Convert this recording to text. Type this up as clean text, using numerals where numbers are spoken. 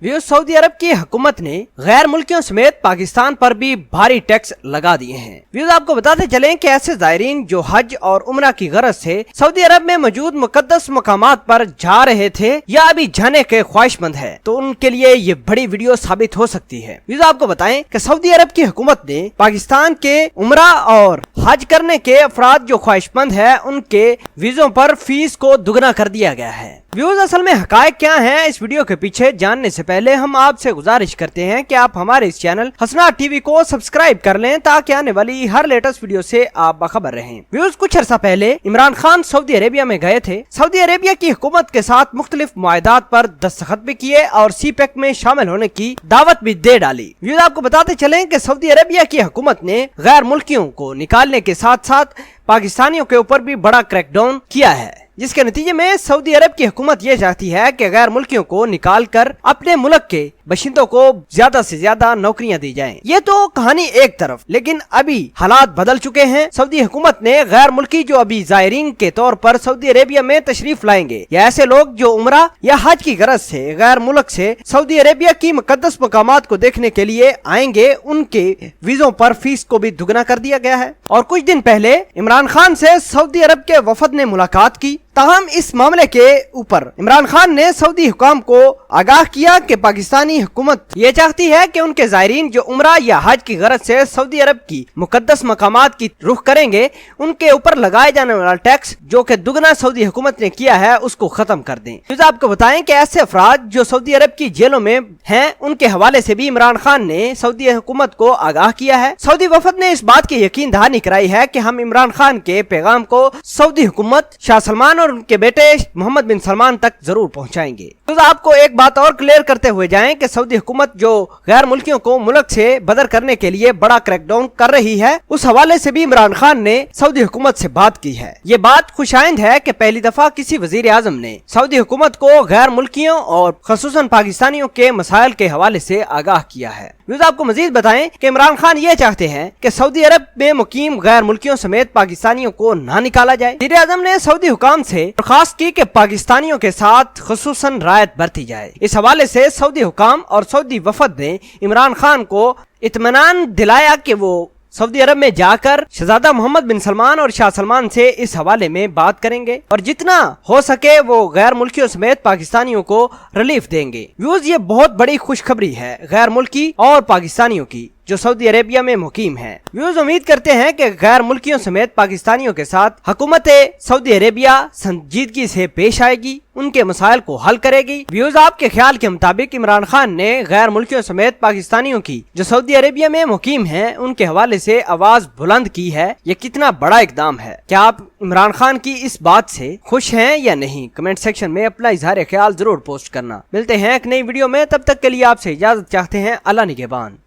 Saudi अरब की हुकूमत ने गैर मुल्कियों समेत पाकिस्तान पर भी भारी टैक्स लगा दिए हैं। आपको बताते चलें कि ऐसे ज़ायरीन जो हज और उम्रा की गरज से सऊदी अरब में मौजूद मुकद्दस मकामात पर जा रहे थे या अभी जाने के ख्वाहिशमंद है, तो उनके लिए ये बड़ी वीडियो साबित हो सकती है। आपको बताएं कि सऊदी अरब की हुकूमत ने पाकिस्तान के उम्रा और हज करने के अफराद जो ख्वाहिशमंद है उनके वीजों पर फीस को दुगना कर दिया गया है। असल में हकायक क्या हैं, इस वीडियो के पीछे जानने से पहले हम आपसे गुजारिश करते हैं कि आप हमारे इस चैनल हसनात टीवी को सब्सक्राइब कर लें ताकि आने वाली हर लेटेस्ट वीडियो से आप बाखबर रहें। कुछ अर्सा पहले इमरान खान सऊदी अरेबिया में गए थे। सऊदी अरेबिया की हुकूमत के साथ मुख्तलिफ मुआहदात पर दस्तखत भी किए और सीपेक में शामिल होने की दावत भी दे डाली। आपको बताते चलें कि सऊदी अरेबिया की हुकूमत ने गैर मुल्कियों को निकालने के साथ साथ पाकिस्तानियों के ऊपर भी बड़ा क्रैकडाउन किया है, जिसके नतीजे में सऊदी अरब की हुकूमत ये चाहती है कि गैर मुल्कियों को निकाल कर अपने मुल्क के बशिंदों को ज्यादा से ज्यादा नौकरियां दी जाएं। ये तो कहानी एक तरफ, लेकिन अभी हालात बदल चुके हैं। सऊदी हुकूमत ने गैर मुल्की जो अभी ज़ायरीन के तौर पर सऊदी अरेबिया में तशरीफ लाएंगे या ऐसे लोग जो उम्रा या हज की गरज से गैर मुल्क से सऊदी अरेबिया की मुकद्दस मकामात को देखने के लिए आएंगे, उनके वीजों पर फीस को भी दुगना कर दिया गया है। और कुछ दिन पहले इमरान खान से सऊदी अरब के वफद ने मुलाकात की। ताहम इस मामले के ऊपर इमरान खान ने सऊदी हुकाम को आगाह किया कि पाकिस्तानी हुकूमत ये चाहती है कि उनके ज़ायरीन जो उम्रा या हज की गरज से सऊदी अरब की मुकद्दस मकामात की रुख करेंगे, उनके ऊपर लगाए जाने वाला टैक्स जो कि दुगना सऊदी हुकूमत ने किया है उसको खत्म कर दें। आपको बताएं कि ऐसे अफराद जो सऊदी अरब की जेलों में हैं, उनके हवाले से भी इमरान खान ने सऊदी हुकूमत को आगाह किया है। सऊदी वफद ने इस बात की यकीन दहानी कराई है कि हम इमरान खान के पैगाम को सऊदी हुकूमत, शाह सलमान और उनके बेटे मोहम्मद बिन सलमान तक जरूर पहुंचाएंगे। तो आपको एक बात और क्लियर करते हुए जाएं कि सऊदी हुकूमत जो गैर मुल्कियों को मुल्क से बदर करने के लिए बड़ा क्रैकडाउन कर रही है, उस हवाले से भी इमरान खान ने सऊदी हुकूमत से बात की है। ये बात खुशाइंद है कि पहली दफा किसी वजीर आजम ने सऊदी हुकूमत को गैर मुल्कियों और खसूसन पाकिस्तानियों के मसाइल के हवाले से आगाह किया है। आपको मजीद बताएं कि इमरान खान ये चाहते हैं कि सऊदी अरब में मुकीम गैर मुल्कियों समेत पाकिस्तानियों को ना निकाला जाए। वजीर आजम ने सऊदी हुकाम से दरख्वास्त की कि पाकिस्तानियों के साथ खसूसन रायत बरती जाए। इस हवाले से सऊदी हुकाम और सऊदी वफद ने इमरान खान को इत्मीनान दिलाया कि वो सऊदी अरब में जाकर शहजादा मोहम्मद बिन सलमान और शाह सलमान से इस हवाले में बात करेंगे और जितना हो सके वो गैर मुल्कियों समेत पाकिस्तानियों को रिलीफ देंगे। ये बहुत बड़ी खुशखबरी है गैर मुल्की और पाकिस्तानियों की जो सऊदी अरेबिया में मुकीम है। उम्मीद करते हैं कि गैर मुल्कियों समेत पाकिस्तानियों के साथ हुकूमत सऊदी अरेबिया संजीदगी से पेश आएगी, उनके मसाइल को हल करेगी। आपके ख्याल के मुताबिक इमरान खान ने गैर मुल्कियों समेत पाकिस्तानियों की जो सऊदी अरेबिया में मुकीम हैं उनके हवाले से आवाज बुलंद की है, ये कितना बड़ा इकदाम है। क्या आप इमरान खान की इस बात से खुश हैं या नहीं? कमेंट सेक्शन में अपना इजहार ख्याल जरूर पोस्ट करना। मिलते हैं एक नई वीडियो में, तब तक के लिए आपसे इजाजत चाहते हैं। अल्लाह निगहबान।